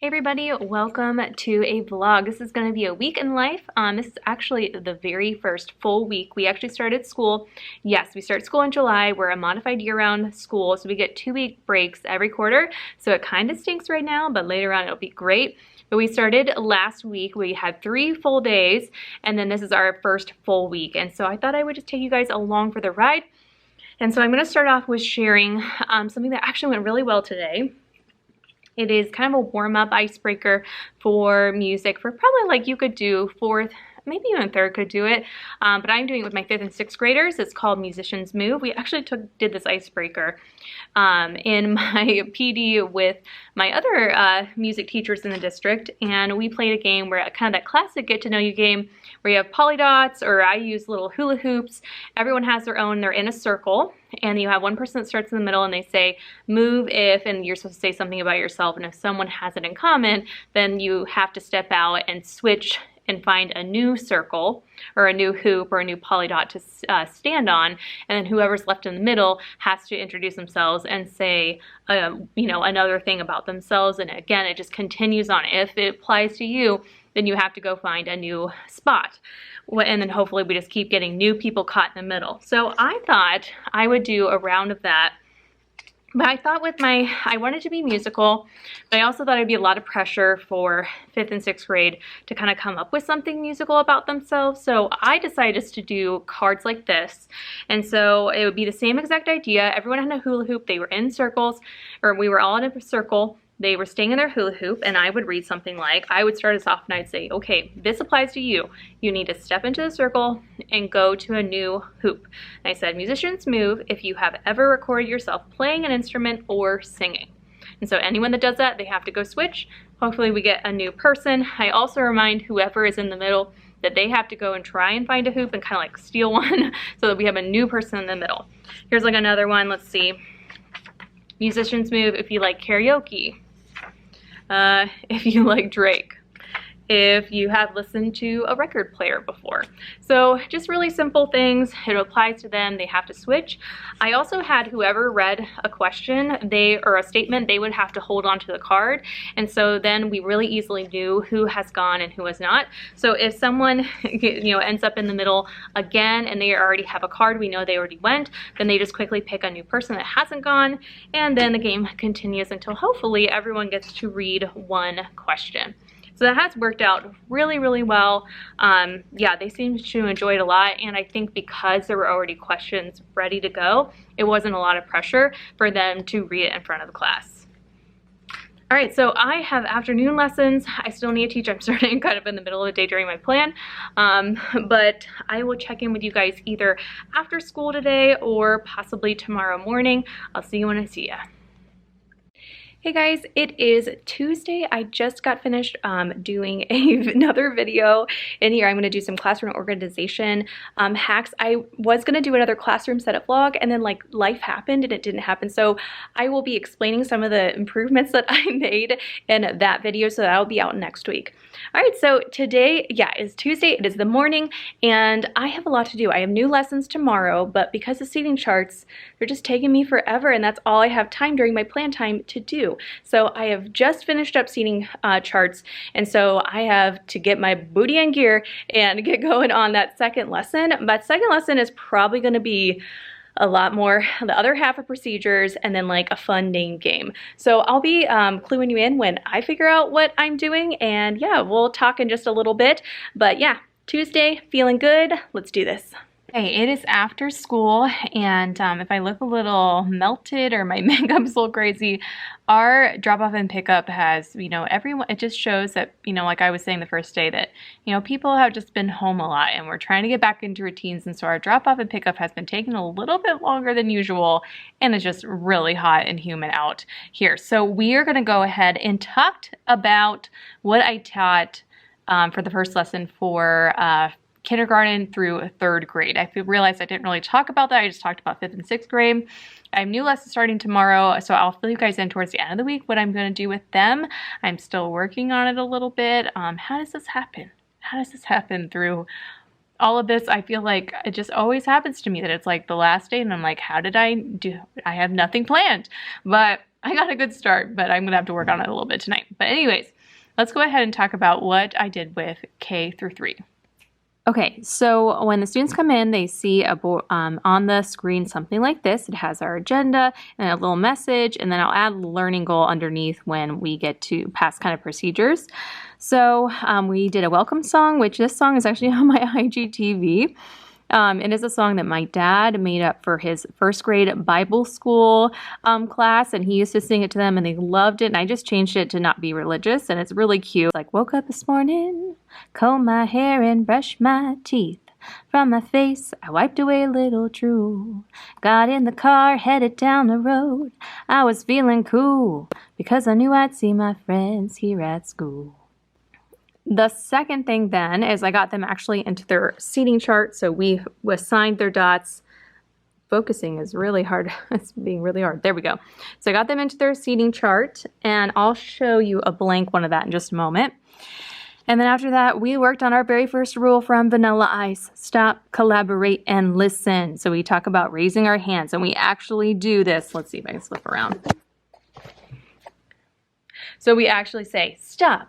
Hey everybody, welcome to a vlog. This is going to be a week in life. This is actually the very first full week. We actually started school. Yes, we start school in July. We're a modified year-round school, so we get 2-week breaks every quarter. So it kind of stinks right now, but later on it'll be great. But we started last week. We had 3 full days, and then this is our first full week. And so I thought I would just take you guys along for the ride. And so I'm going to start off with sharing something that actually went really well today. It is kind of a warm-up icebreaker for music for probably like you could do 4th, maybe even 3rd could do it, but I'm doing it with my 5th and 6th graders. It's called Musicians Move. We actually did this icebreaker in my PD with my other music teachers in the district, and we played a game where kind of that classic get to know you game where you have polydots, or I use little hula hoops. Everyone has their own. They're in a circle, and you have one person that starts in the middle and they say move if, and you're supposed to say something about yourself, and if someone has it in common, then you have to step out and switch and find a new circle or a new hoop or a new polydot to stand on, and then whoever's left in the middle has to introduce themselves and say you know, another thing about themselves. And again, it just continues on. If it applies to you, then you have to go find a new spot. And then hopefully we just keep getting new people caught in the middle. So I thought I would do a round of that. But I thought I wanted to be musical, but I also thought it'd be a lot of pressure for 5th and 6th grade to kind of come up with something musical about themselves. So I decided just to do cards like this. And so it would be the same exact idea. Everyone had a hula hoop. They were in circles, or we were all in a circle. They were staying in their hula hoop, and I would read something like, I would start us off and I'd say, okay, this applies to you. You need to step into the circle and go to a new hoop. And I said, musicians move if you have ever recorded yourself playing an instrument or singing. And so anyone that does that, they have to go switch. Hopefully we get a new person. I also remind whoever is in the middle that they have to go and try and find a hoop and kind of like steal one so that we have a new person in the middle. Here's like another one. Let's see. Musicians move if you like karaoke. If you like Drake, if you have listened to a record player before. So just really simple things. It applies to them. They have to switch. I also had whoever read a question, or a statement, they would have to hold on to the card. And so then we really easily knew who has gone and who has not. So if someone ends up in the middle again and they already have a card, we know they already went, then they just quickly pick a new person that hasn't gone, and then the game continues until hopefully everyone gets to read one question. So that has worked out really, really well. Yeah, they seem to enjoy it a lot, and I think because there were already questions ready to go, it wasn't a lot of pressure for them to read it in front of the class. All right, so I have afternoon lessons. I still need to teach. I'm starting kind of in the middle of the day during my plan, but I will check in with you guys either after school today or possibly tomorrow morning. I'll see you when I see you. Hey guys, it is Tuesday. I just got finished doing another video in here. I'm going to do some classroom organization hacks. I was going to do another classroom setup vlog, and then like life happened and it didn't happen. So I will be explaining some of the improvements that I made in that video, so that'll be out next week. All right, so today, yeah, is Tuesday. It is the morning, and I have a lot to do. I have new lessons tomorrow, but because the seating charts, they're just taking me forever, and that's all I have time during my plan time to do. So I have just finished up seating charts, and so I have to get my booty in gear and get going on that second lesson. But second lesson is probably going to be a lot more the other half of procedures and then like a fun name game. So I'll be cluing you in when I figure out what I'm doing, and yeah, we'll talk in just a little bit. But yeah, Tuesday, feeling good. Let's do this. Hey, it is after school, and if I look a little melted or my makeup's a little crazy, our drop-off and pickup has, everyone, it just shows that, like I was saying the first day, that, people have just been home a lot, and we're trying to get back into routines, and so our drop-off and pickup has been taking a little bit longer than usual, and it's just really hot and humid out here. So we are going to go ahead and talk about what I taught for the first lesson for kindergarten through 3rd grade. I realized I didn't really talk about that. I just talked about 5th and 6th grade. I have new lessons starting tomorrow, so I'll fill you guys in towards the end of the week what I'm going to do with them. I'm still working on it a little bit. How does this happen? How does this happen through all of this? I feel like it just always happens to me that it's like the last day and I'm like, how did I do? I have nothing planned. But I got a good start, but I'm gonna have to work on it a little bit tonight. But anyways, let's go ahead and talk about what I did with K through 3. Okay, so when the students come in, they see on the screen something like this. It has our agenda and a little message, and then I'll add a learning goal underneath when we get to past kind of procedures. So we did a welcome song, which this song is actually on my IGTV. It is a song that my dad made up for his first grade Bible school class, and he used to sing it to them, and they loved it, and I just changed it to not be religious, and it's really cute. Like, woke up this morning, combed my hair and brushed my teeth. From my face, I wiped away a little drool. Got in the car, headed down the road. I was feeling cool, because I knew I'd see my friends here at school. The second thing then is I got them actually into their seating chart. So we assigned their dots. Focusing is really hard. It's being really hard. There we go. So I got them into their seating chart, and I'll show you a blank one of that in just a moment. And then after that, we worked on our very first rule from Vanilla Ice. Stop, collaborate, and listen. So we talk about raising our hands, and we actually do this. Let's see if I can flip around. So we actually say, stop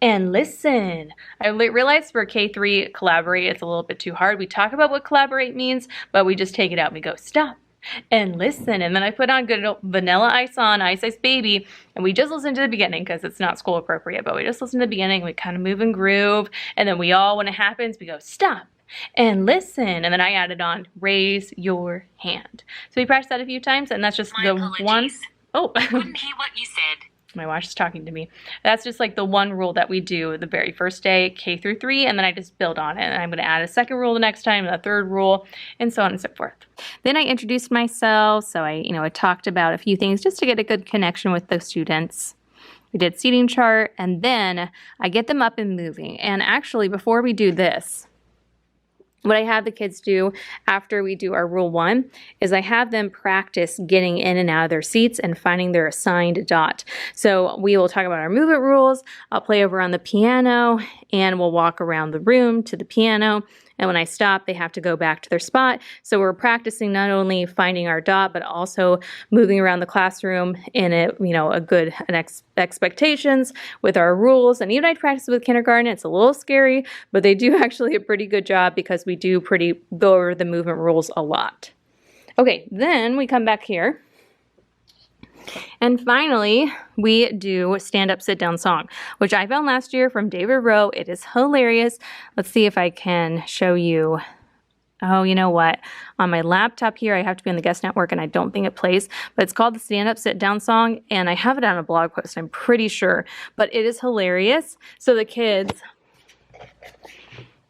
and listen. I realized for K3 collaborate, it's a little bit too hard. We talk about what collaborate means, but we just take it out. We go stop and listen. And then I put on good Vanilla Ice on Ice Ice Baby, and we just listen to the beginning because it's not school appropriate, but we just listen to the beginning. We kind of move and groove, and then we all, when it happens, we go stop and listen. And then I added on raise your hand. So we practiced that a few times, and that's just the one. Oh, couldn't hear what you said. My watch is talking to me. That's just like the one rule that we do the very first day, K through 3, and then I just build on it. And I'm going to add a second rule the next time, and a third rule, and so on and so forth. Then I introduced myself, so I talked about a few things just to get a good connection with the students. We did seating chart, and then I get them up and moving. And actually, before we do this, what I have the kids do after we do our rule 1 is I have them practice getting in and out of their seats and finding their assigned dot. So we will talk about our movement rules. I'll play over on the piano, and we'll walk around the room to the piano. And when I stop, they have to go back to their spot. So we're practicing not only finding our dot, but also moving around the classroom in expectations with our rules. And even I practice with kindergarten. It's a little scary, but they do actually a pretty good job because we do go over the movement rules a lot. Okay, then we come back here. And finally, we do stand up, sit down song, which I found last year from David Rowe. It is hilarious. Let's see if I can show you. Oh, you know what? On my laptop here, I have to be on the guest network, and I don't think it plays, but it's called the stand up, sit down song, and I have it on a blog post, I'm pretty sure, but it is hilarious. So the kids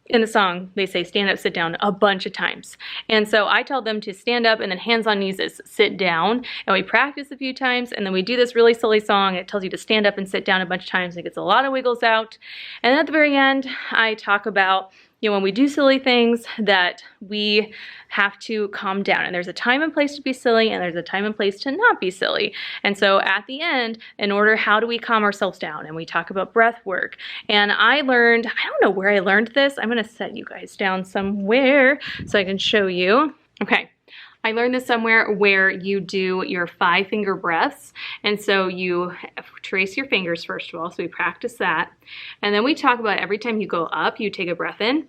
in the song, they say stand up, sit down a bunch of times. And so I tell them to stand up, and then hands on knees is sit down. And we practice a few times, and then we do this really silly song. It tells you to stand up and sit down a bunch of times. It gets a lot of wiggles out. And then at the very end, I talk about, when we do silly things, that we have to calm down. And there's a time and place to be silly, and there's a time and place to not be silly. And so at the end, how do we calm ourselves down? And we talk about breath work. And I learned, I don't know where I learned this. I'm gonna set you guys down somewhere so I can show you. Okay. I learned this somewhere where you do your 5-finger breaths. And so you trace your fingers first of all, so we practice that. And then we talk about every time you go up, you take a breath in.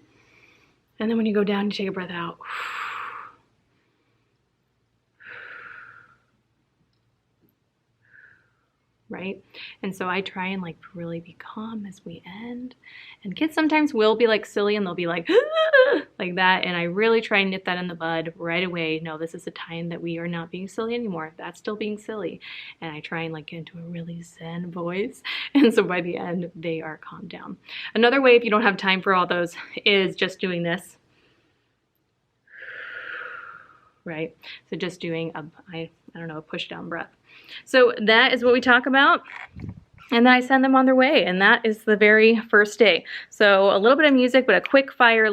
And then when you go down, you take a breath out. Right? And so I try and really be calm as we end. And kids sometimes will be silly, and they'll be like that. And I really try and nip that in the bud right away. No, this is a time that we are not being silly anymore. That's still being silly. And I try and get into a really zen voice. And so by the end, they are calmed down. Another way, if you don't have time for all those, is just doing this. Right? So just doing a push down breath. So that is what we talk about, and then I send them on their way, and that is the very first day. So a little bit of music, but a quick fire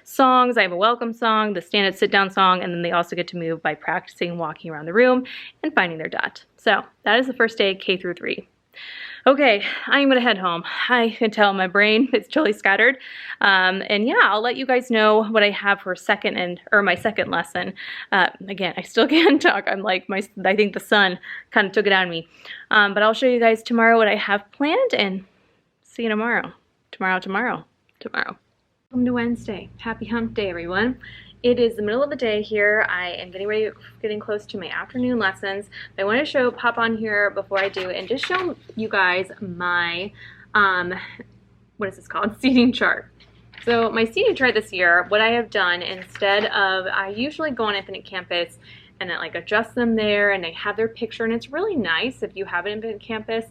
songs. I have a welcome song, the stand up, sit down song, and then they also get to move by practicing walking around the room and finding their dot. So that is the first day, K through 3. Okay, I'm gonna head home. I can tell my brain is totally scattered. And yeah, I'll let you guys know what I have for my second lesson. Again, I still can't talk. I'm like, I think the sun kind of took it out of me. But I'll show you guys tomorrow what I have planned, and see you tomorrow. Tomorrow. Welcome to Wednesday. Happy hump day, everyone. It is the middle of the day here. I am getting close to my afternoon lessons. But I want to pop on here before I do and just show you guys my, what is this called? Seating chart. So my seating chart this year, what I have done instead of, I usually go on Infinite Campus and then like adjust them there and they have their picture, and it's really nice if you have an Infinite Campus.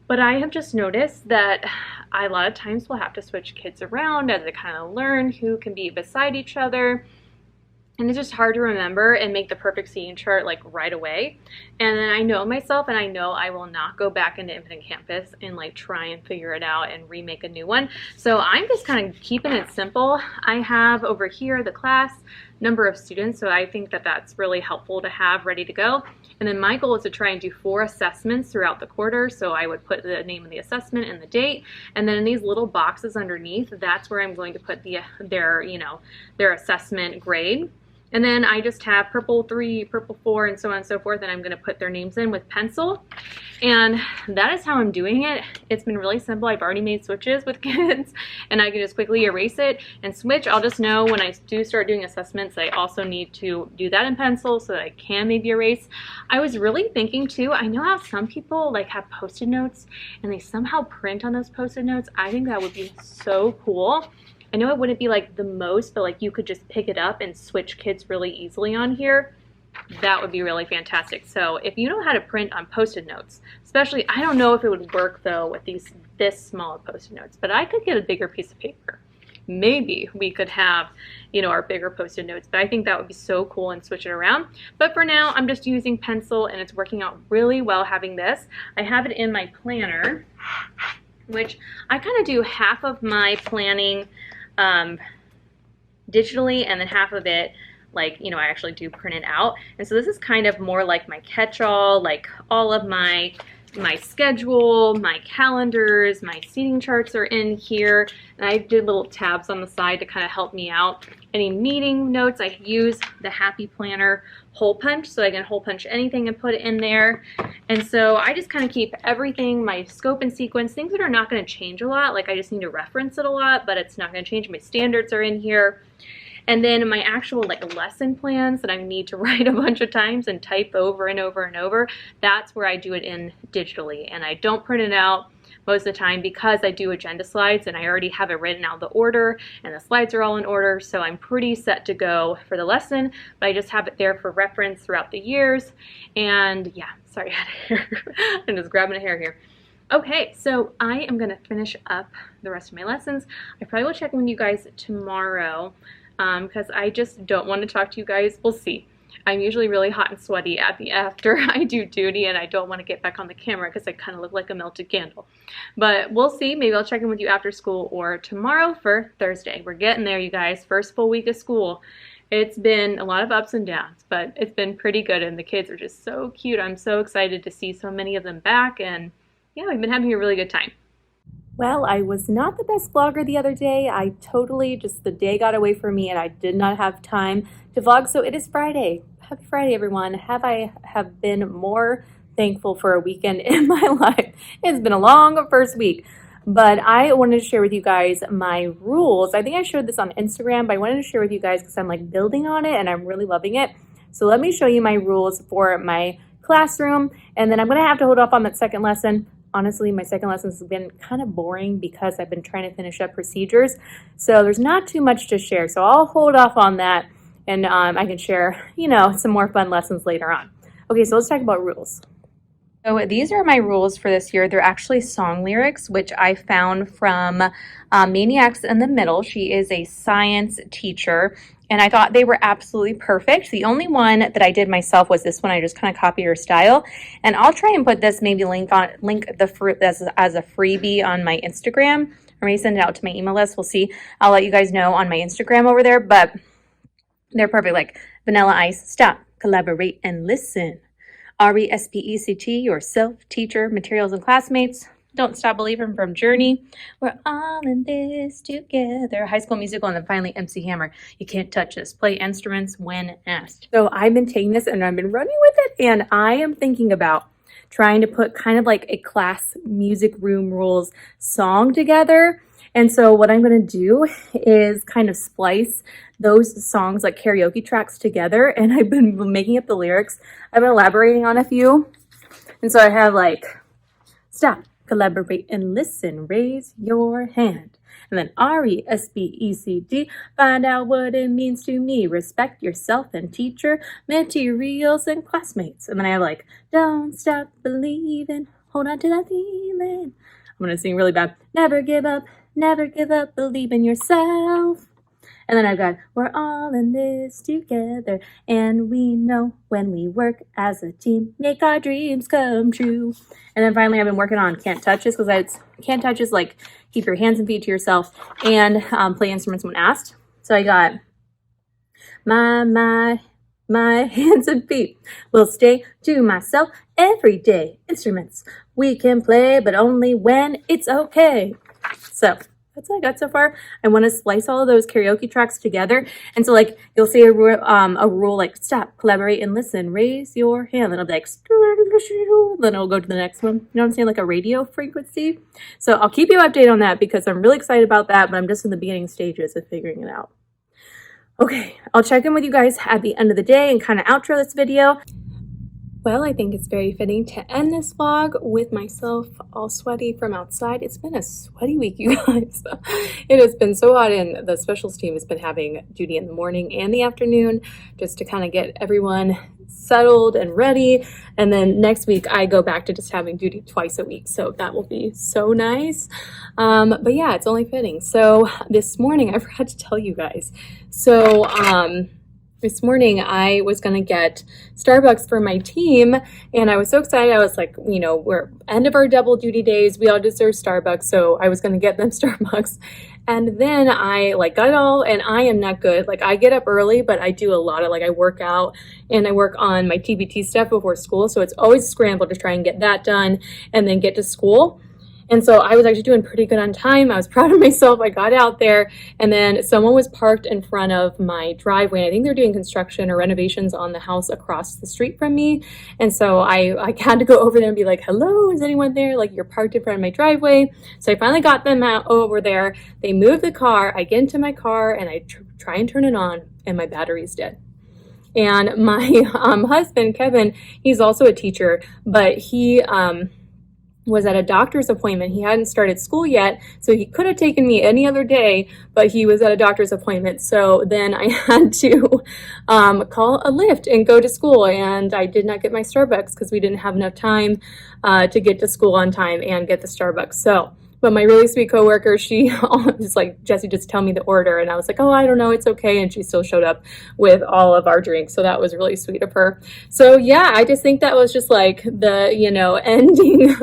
But I have just noticed that a lot of times we'll have to switch kids around as they kind of learn who can be beside each other. And it's just hard to remember and make the perfect seating chart like right away. And then I know myself, and I know I will not go back into Infinite Campus and like try and figure it out and remake a new one. So I'm just kind of keeping it simple. I have over here the class number of students, so I think that that's really helpful to have ready to go. And then my goal is to try and do 4 assessments throughout the quarter. So I would put the name of the assessment and the date, and then in these little boxes underneath, that's where I'm going to put their assessment grade. And then I just have purple 3, purple 4, and so on and so forth, and I'm going to put their names in with pencil. And that is how I'm doing it. It's been really simple. I've already made switches with kids, and I can just quickly erase it and switch. I'll just know when I do start doing assessments, I also need to do that in pencil so that I can maybe erase. I was really thinking too, I know how some people like have Post-it notes and they somehow print on those Post-it notes. I think that would be so cool. I know it wouldn't be like the most, but like you could just pick it up and switch kids really easily on here. That would be really fantastic. So if you know how to print on Post-it notes, especially, I don't know if it would work though with this small Post-it notes, but I could get a bigger piece of paper. Maybe we could have, our bigger Post-it notes, but I think that would be so cool and switch it around. But for now, I'm just using pencil, and it's working out really well having this. I have it in my planner, which I kind of do half of my planning digitally, and then half of it I actually do print it out. And so this is kind of more like my catch-all, like all of my schedule, my calendars, my seating charts are in here, and I did little tabs on the side to kind of help me out. Any meeting notes, I use the Happy Planner hole punch, so I can hole punch anything and put it in there. And so I just kind of keep everything, my scope and sequence, things that are not going to change a lot, like I just need to reference it a lot, but it's not going to change. My standards are in here. And then my actual lesson plans that I need to write a bunch of times and type over and over and over, that's where I do it in digitally. And I don't print it out most of the time because I do agenda slides and I already have it written out the order and the slides are all in order, so I'm pretty set to go for the lesson, but I just have it there for reference throughout the years. And yeah, sorry, I had a hair. I'm just grabbing a hair here. Okay, so I am going to finish up the rest of my lessons. I probably will check in with you guys tomorrow because I just don't want to talk to you guys. We'll see. I'm usually really hot and sweaty after I do duty, and I don't want to get back on the camera because I kind of look like a melted candle. But we'll see. Maybe I'll check in with you after school or tomorrow for Thursday. We're getting there, you guys. First full week of school. It's been a lot of ups and downs, but it's been pretty good, and the kids are just so cute. I'm so excited to see so many of them back, and yeah, we've been having a really good time. Well, I was not the best vlogger the other day. The day got away from me and I did not have time to vlog. So it is Friday. Happy Friday, everyone. I have been more thankful for a weekend in my life. It's been a long first week, but I wanted to share with you guys my rules. I think I showed this on Instagram, but I wanted to share with you guys because I'm building on it and I'm really loving it. So let me show you my rules for my classroom, and then I'm going to have to hold off on that second lesson. Honestly, my second lesson has been kind of boring because I've been trying to finish up procedures. So there's not too much to share. So I'll hold off on that, and I can share, some more fun lessons later on. Okay, so let's talk about rules. So these are my rules for this year. They're actually song lyrics, which I found from Maniacs in the Middle. She is a science teacher, and I thought they were absolutely perfect. The only one that I did myself was this one. I just kind of copied her style, and I'll try and put this link as a freebie on my Instagram, or maybe send it out to my email list. We'll see. I'll let you guys know on my Instagram over there, but they're perfect. Like Vanilla Ice, stop, collaborate, and listen. RESPECT, yourself, teacher, materials, and classmates. Don't Stop Believing from Journey. We're all in this together. High School Musical, and then finally MC Hammer. You Can't Touch This. Play instruments when asked. So I've been taking this and I've been running with it, and I am thinking about trying to put kind of like a class music room rules song together. And so what I'm going to do is kind of splice those songs like karaoke tracks together. And I've been making up the lyrics. I've been elaborating on a few. And so I have like, stop, collaborate, and listen, raise your hand. And then RESPECT, find out what it means to me. Respect yourself and teacher, materials, and classmates. And then I have like, don't stop believing, hold on to that feeling. I'm going to sing really bad. Never give up, believe in yourself. And then I've got, we're all in this together, and we know when we work as a team, make our dreams come true. And then finally, I've been working on Can't Touch This, because Can't Touch This, like, keep your hands and feet to yourself, and play instruments when asked. So I got, my hands and feet will stay to myself every day. Instruments we can play, but only when it's okay. So that's all I got so far. I want to splice all of those karaoke tracks together. And so like, you'll see a rule like, stop, collaborate, and listen, raise your hand. Then I'll be like, then it'll go to the next one. You know what I'm saying? Like a radio frequency. So I'll keep you updated on that, because I'm really excited about that, but I'm just in the beginning stages of figuring it out. Okay, I'll check in with you guys at the end of the day and kind of outro this video. Well, I think it's very fitting to end this vlog with myself all sweaty from outside. It's been a sweaty week, you guys. It has been so hot, and the specials team has been having duty in the morning and the afternoon just to kind of get everyone settled and ready. And then next week I go back to just having duty twice a week. So that will be so nice. But yeah, it's only fitting. So this morning I forgot to tell you guys. So, this morning I was going to get Starbucks for my team, and I was so excited. I was like, you know, we're end of our double duty days. We all deserve Starbucks. So I was going to get them Starbucks. And then I like got it all, and I am not good. Like I get up early, but I do a lot of I work out and I work on my TBT stuff before school. So it's always a scramble to try and get that done and then get to school. And so I was actually doing pretty good on time. I was proud of myself. I got out there, and then someone was parked in front of my driveway. I think they're doing construction or renovations on the house across the street from me. And so I had to go over there and be like, hello, is anyone there? Like, you're parked in front of my driveway. So I finally got them out over there. They moved the car. I get into my car and I try and turn it on, and my battery's dead. And my husband, Kevin, he's also a teacher, but he was at a doctor's appointment. He hadn't started school yet, so he could have taken me any other day, but he was at a doctor's appointment. So then I had to call a Lyft and go to school, and I did not get my Starbucks because we didn't have enough time to get to school on time and get the Starbucks. So, but my really sweet coworker, she was like, Jesse, just tell me the order. And I was like, oh, I don't know, it's okay. And she still showed up with all of our drinks. So that was really sweet of her. So yeah, I just think that was just like the, you know, ending.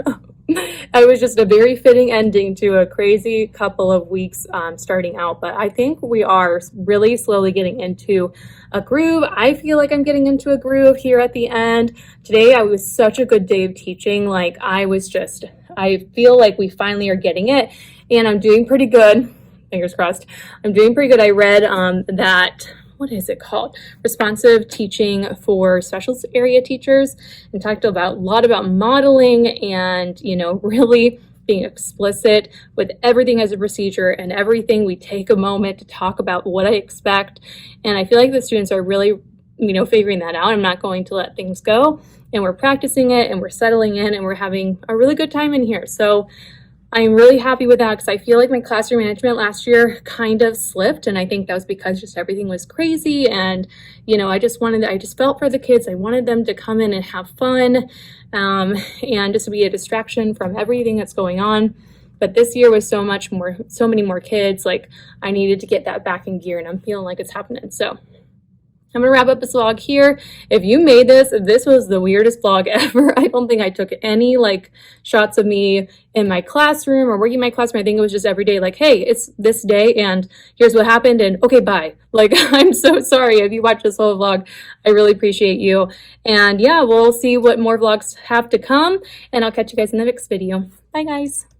It was just a very fitting ending to a crazy couple of weeks starting out. But I think we are really slowly getting into a groove. I feel like I'm getting into a groove here at the end. Today, I was such a good day of teaching. Like I feel like we finally are getting it, and I'm doing pretty good. Fingers crossed. I'm doing pretty good. I read what is it called? Responsive Teaching for Special Area Teachers, and talked a lot about modeling and, you know, really being explicit with everything as a procedure and everything. We take a moment to talk about what I expect. And I feel like the students are really, you know, figuring that out. I'm not going to let things go, and we're practicing it, and we're settling in, and we're having a really good time in here. So I'm really happy with that, because I feel like my classroom management last year kind of slipped, and I think that was because just everything was crazy, and, you know, I just felt for the kids. I wanted them to come in and have fun, and just be a distraction from everything that's going on. But this year was so many more kids. Like, I needed to get that back in gear, and I'm feeling like it's happening. So I'm gonna wrap up this vlog here. If you made this was the weirdest vlog ever. I don't think I took any like shots of me in my classroom or working in my classroom. I think it was just every day like, hey, it's this day and here's what happened and okay, bye. Like, I'm so sorry if you watched this whole vlog. I really appreciate you. And yeah, we'll see what more vlogs have to come and I'll catch you guys in the next video. Bye guys.